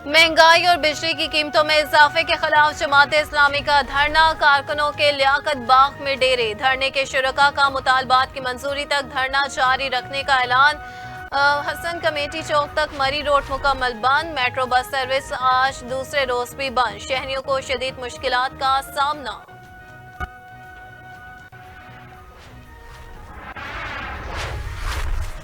महंगाई और बिजली की कीमतों में इजाफे के खिलाफ जमात इस्लामी का धरना, कारकुनों के लियाकत बाग में डेरे। धरने के शुरका का मुतालबात की मंजूरी तक धरना जारी रखने का ऐलान। हसन कमेटी चौक तक मरी रोड मुकम्मल बंद। मेट्रो बस सर्विस आज दूसरे रोज भी बंद। शहरियों को शदीद मुश्किलात का सामना।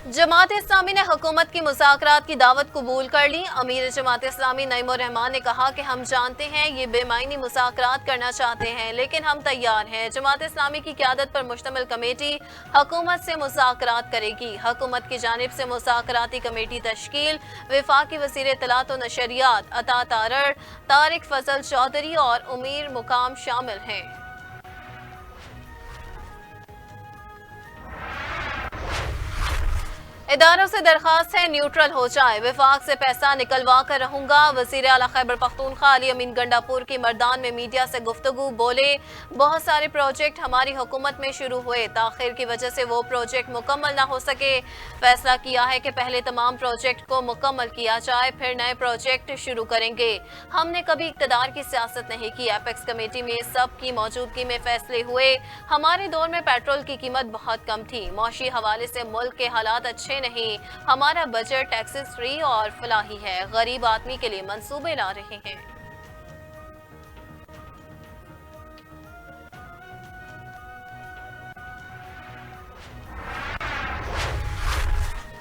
जमात इस्लामी ने हुकूमत की मुज़ाकरात की दावत कबूल कर ली। अमीर जमात इस्लामी नईमुर रहमान ने कहा कि हम जानते हैं ये बेमायनी मुज़ाकरात करना चाहते हैं, लेकिन हम तैयार हैं। जमात इस्लामी की क़यादत पर मुश्तमिल कमेटी हुकूमत से मुज़ाकरात करेगी। हुकूमत की जानिब से मुज़ाकराती कमेटी तश्कील। वफाकी वज़ीर इत्तलात व नशरियात अता तारड़, तारिक फजल चौधरी और उमीर मुकाम शामिल हैं। इदारों से दरखास्त है न्यूट्रल हो जाए, विफाक से पैसा निकलवा कर रहूंगा। वज़ीर आला खैबर पख्तूनख्वा अली अमीन गंडापुर की मर्दान में मीडिया से गुफ्तगू। बोले, बहुत सारे प्रोजेक्ट हमारी हुकूमत में शुरू हुए, ताखिर की वजह से वो प्रोजेक्ट मुकम्मल ना हो सके। फैसला किया है कि पहले तमाम प्रोजेक्ट को मुकम्मल किया जाए, फिर नए प्रोजेक्ट शुरू करेंगे। हमने कभी इक़्तिदार की सियासत नहीं की। एपेक्स कमेटी में सब की मौजूदगी में फैसले हुए। हमारे दौर में पेट्रोल की कीमत बहुत कम थी। मौशी हवाले से मुल्क के हालात अच्छे नहीं। हमारा बजट टैक्सेस फ्री और फलाही है। गरीब आदमी के लिए मंसूबे ला रहे हैं।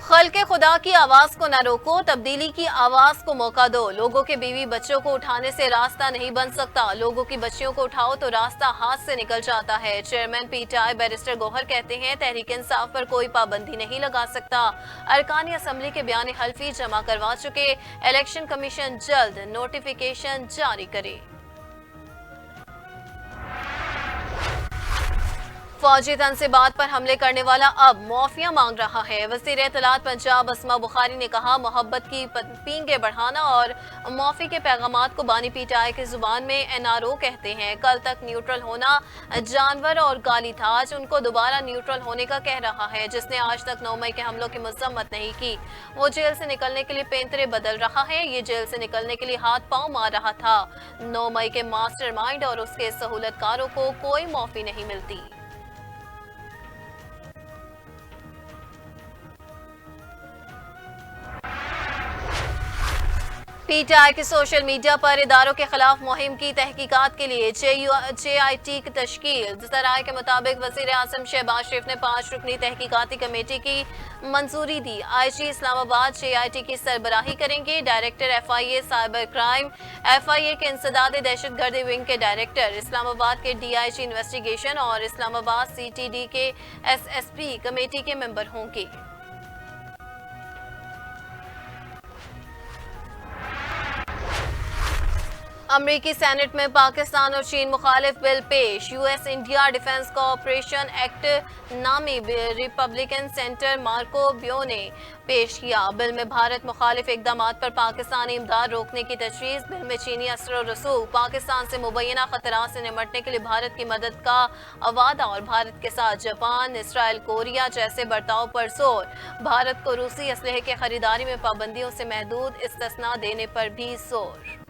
खल्के खुदा की आवाज को न रोको, तब्दीली की आवाज को मौका दो। लोगों के बीवी बच्चों को उठाने से रास्ता नहीं बन सकता। लोगों की बच्चियों को उठाओ तो रास्ता हाथ से निकल जाता है। चेयरमैन पीटीआई बैरिस्टर गौहर कहते हैं, तहरीक इंसाफ पर कोई पाबंदी नहीं लगा सकता। अरकान असम्बली के बयान हल्फी जमा करवा चुके। इलेक्शन कमीशन जल्द नोटिफिकेशन जारी करे। फौजी तनसीबात पर हमले करने वाला अब मुआफिया मांग रहा है। वज़ीर इत्तलात पंजाब अस्मा बुखारी ने कहा, मोहब्बत की पींगे बढ़ाना और मुआफी के पैगामात को बानी पीटीआई की जुबान में एनआरओ कहते हैं। कल तक न्यूट्रल होना जानवर और गाली था, आज उनको दोबारा न्यूट्रल होने का कह रहा है। जिसने आज तक 9 मई के हमलों की मजम्मत नहीं की, वो जेल से निकलने के लिए पेंतरे बदल रहा है। ये जेल से निकलने के लिए हाथ पांव मार रहा था। 9 मई के मास्टरमाइंड और उसके सहूलतकारों को कोई मुआफी नहीं मिलती। पीटीआई की सोशल मीडिया पर इदारों के खिलाफ मुहिम की तहकीकात के लिए JIT की तश्कील। ज़राए के मुताबिक वज़ीर आज़म शहबाज शरीफ ने 5 रुकनी तहकीकाती कमेटी की मंजूरी दी। IG इस्लामाबाद JIT की सरबराही करेंगे। Director FIA cyber crime, FIA के इंसदाद दहशतगर्दी विंग के डायरेक्टर, इस्लामाबाद के DIG इन्वेस्टिगेशन और इस्लामाबाद CTD के SSP कमेटी के मेंबर होंगे। अमरीकी सेनेट में पाकिस्तान और चीन मुखालिफ बिल पेश। US India defence cooperation act नामी रिपब्लिकन सेंटर मार्को ब्यो ने पेश किया। बिल में भारत मुखालिफ इकदामात पर पाकिस्तानी इमदाद रोकने की तजवीज़। बिल में चीनी असर और रसूख, पाकिस्तान से मुबैना खतरात से निमटने के लिए भारत की मदद का वादा और भारत के साथ जापान, इसराइल, कोरिया जैसे बर्ताव पर जोर। भारत को रूसी असलहे की खरीदारी में पाबंदियों से महदूद इस्तिस्ना देने पर भी जोर।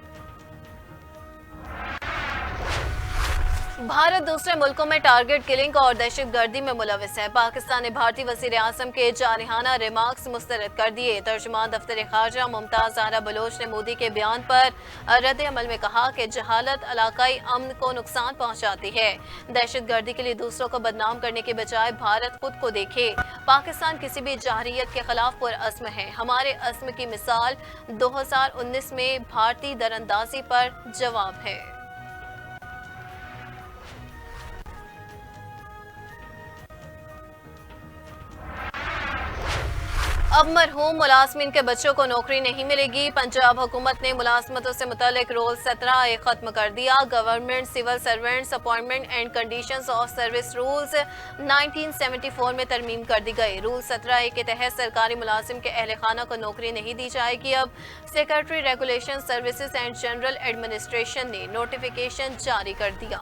भारत दूसरे मुल्कों में टारगेट किलिंग और दहशतगर्दी में मुलविस है। पाकिस्तान ने भारतीय वज़ीर आज़म के जारहाना रिमार्क्स मुस्तरद कर दिए। तर्जुमान दफ्तर खारजा मुमताज़ ज़हरा बलोच ने मोदी के बयान पर रद्द अमल में कहा कि जहालत इलाकाई अमन को नुकसान पहुँचाती है। दहशतगर्दी के लिए दूसरों को बदनाम करने के बजाय भारत खुद को देखे। पाकिस्तान किसी भी जारहियत के खिलाफ पुरअज़्म है। हमारे अज़्म की मिसाल 2019 में भारतीय दरअंदाजी पर जवाब है। अब मरहूम मुलाजमीन के बच्चों को नौकरी नहीं मिलेगी। पंजाब हुकूमत ने मुलाजमतों से मुतल्लिक रोल 17A खत्म कर दिया। Government civil servants appointment and conditions of service rules 1974 में तरमीम कर दी गई। रूल 17A के तहत सरकारी मुलाजिम के अहल खाना को नौकरी नहीं दी जाएगी। अब secretary regulation services and general administration ने नोटिफिकेशन जारी कर दिया।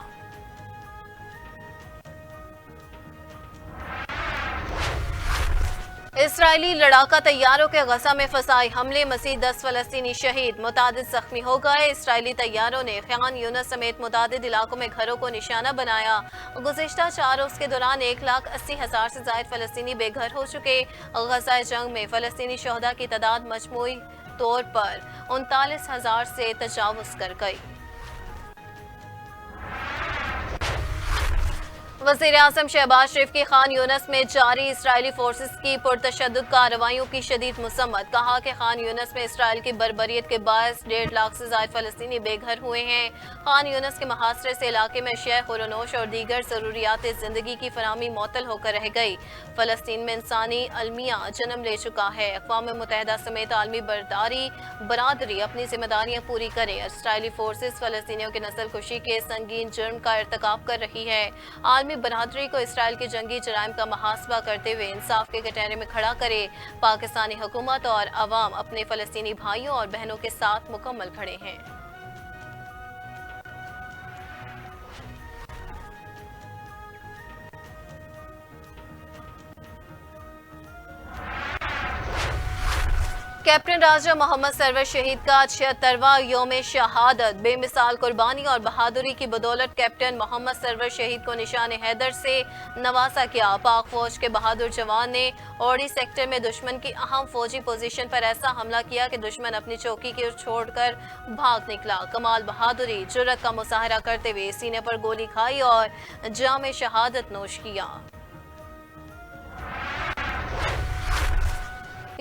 اسرائیلی لڑاکا طیاروں کے غزہ میں فضائی حملے مزید 10 فلسطینی شہید متعدد زخمی ہو گئے۔ اسرائیلی طیاروں نے خان یونس سمیت متعدد علاقوں میں گھروں کو نشانہ بنایا۔ گزشتہ 4 روز کے دوران 1,80,000 سے زائد فلسطینی بے گھر ہو چکے۔ غزہ جنگ میں فلسطینی شہداء کی تعداد مجموعی طور پر 39,000 سے تجاوز کر گئی۔ وزیر اعظم شہباز شریف کی خان یونس میں جاری اسرائیلی فورسز کی پرتشدد کارروائیوں کی شدید مذمت۔ کہا کہ خان یونس میں اسرائیل کی بربریت کے باعث 1.5 لاکھ سے زائد فلسطینی بے گھر ہوئے ہیں۔ خان یونس کے محاصرے سے علاقے میں شہ خورنوش اور دیگر ضروریات زندگی کی فراہمی معطل ہو کر رہ گئی۔ فلسطین میں انسانی المیہ جنم لے چکا ہے۔ اقوام متحدہ سمیت عالمی برادری اپنی ذمہ داریاں پوری کرے۔ اسرائیلی فورسز فلسطینیوں کی نسل کشی کے سنگین جرم کا ارتکاب کر رہی ہے۔ عالمی برادری کو اسرائیل کے جنگی جرائم کا محاسبہ کرتے ہوئے انصاف کے کٹہرے میں کھڑا کرے۔ پاکستانی حکومت اور عوام اپنے فلسطینی بھائیوں اور بہنوں کے ساتھ مکمل کھڑے ہیں۔ کیپٹن راجہ محمد سرور شہید کا 76واں یوم شہادت۔ بے مثال قربانی اور بہادری کی بدولت کیپٹن محمد سرور شہید کو نشان حیدر سے نوازا گیا۔ پاک فوج کے بہادر جوان نے اوڑی سیکٹر میں دشمن کی اہم فوجی پوزیشن پر ایسا حملہ کیا کہ دشمن اپنی چوکی کی چھوڑ کر بھاگ نکلا۔ کمال بہادری جرأت کا مظاہرہ کرتے ہوئے سینے پر گولی کھائی اور جام شہادت نوش کیا۔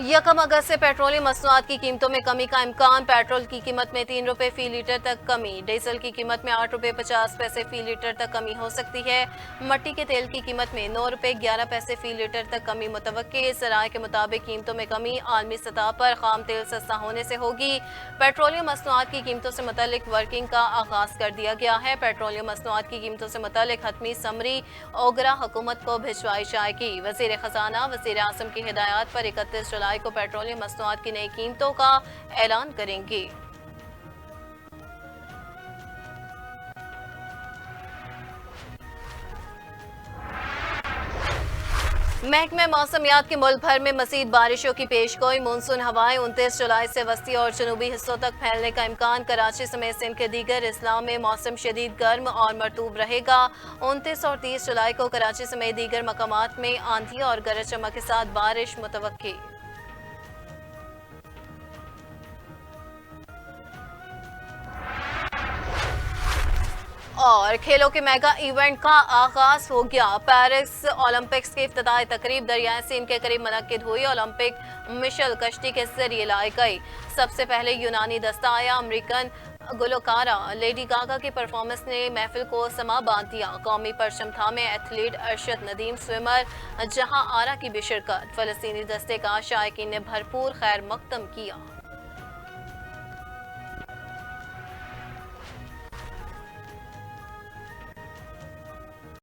1 اگست سے پیٹرولیم مصنوعات کی قیمتوں میں کمی کا امکان۔ پیٹرول کی قیمت میں 3 روپے فی لیٹر تک کمی۔ ڈیزل کی قیمت میں 8 روپے 50 پیسے فی لیٹر تک کمی ہو سکتی ہے۔ مٹی کے تیل کی قیمت میں 9 روپے 11 پیسے فی لیٹر تک کمی متوقع۔ ذرائع کے مطابق قیمتوں میں کمی عالمی سطح پر خام تیل سستا ہونے سے ہوگی۔ پیٹرولیم مصنوعات کی قیمتوں سے متعلق ورکنگ کا آغاز کر دیا گیا ہے۔ پیٹرولیم مصنوعات کی قیمتوں سے متعلق حتمی سمری اوگرا حکومت کو بھجوائی جائے گی۔ وزیر خزانہ وزیر اعظم کی ہدایات پر 31 جولائی کو پیٹرولیم مصنوعات کی نئی قیمتوں کا اعلان کریں گے۔ محکمہ موسمیات کے ملک بھر میں مزید بارشوں کی پیشگوئی۔ مونسون ہوائیں 29 جولائی سے وسطی اور جنوبی حصوں تک پھیلنے کا امکان۔ کراچی سمیت سندھ کے دیگر اضلاع میں موسم شدید گرم اور مرطوب رہے گا۔ 29 اور 30 جولائی کو کراچی سمیت دیگر مقامات میں آندھی اور گرج چمک کے ساتھ بارش متوقع۔ اور کھیلوں کے میگا ایونٹ کا آغاز ہو گیا۔ پیرس اولمپکس کی افتتاحی تقریب دریائے سین کے قریب منعقد ہوئی۔ اولمپک مشل کشتی کے ذریعے لائی گئی۔ سب سے پہلے یونانی دستہ آیا۔ امریکن گلوکارہ لیڈی گاگا کی پرفارمنس نے محفل کو سما باندھ دیا۔ قومی پرچم تھامے ایتھلیٹ ارشد ندیم سوئمر جہاں آرا کی بھی شرکت۔ فلسطینی دستے کا شائقین نے بھرپور خیر مقدم کیا۔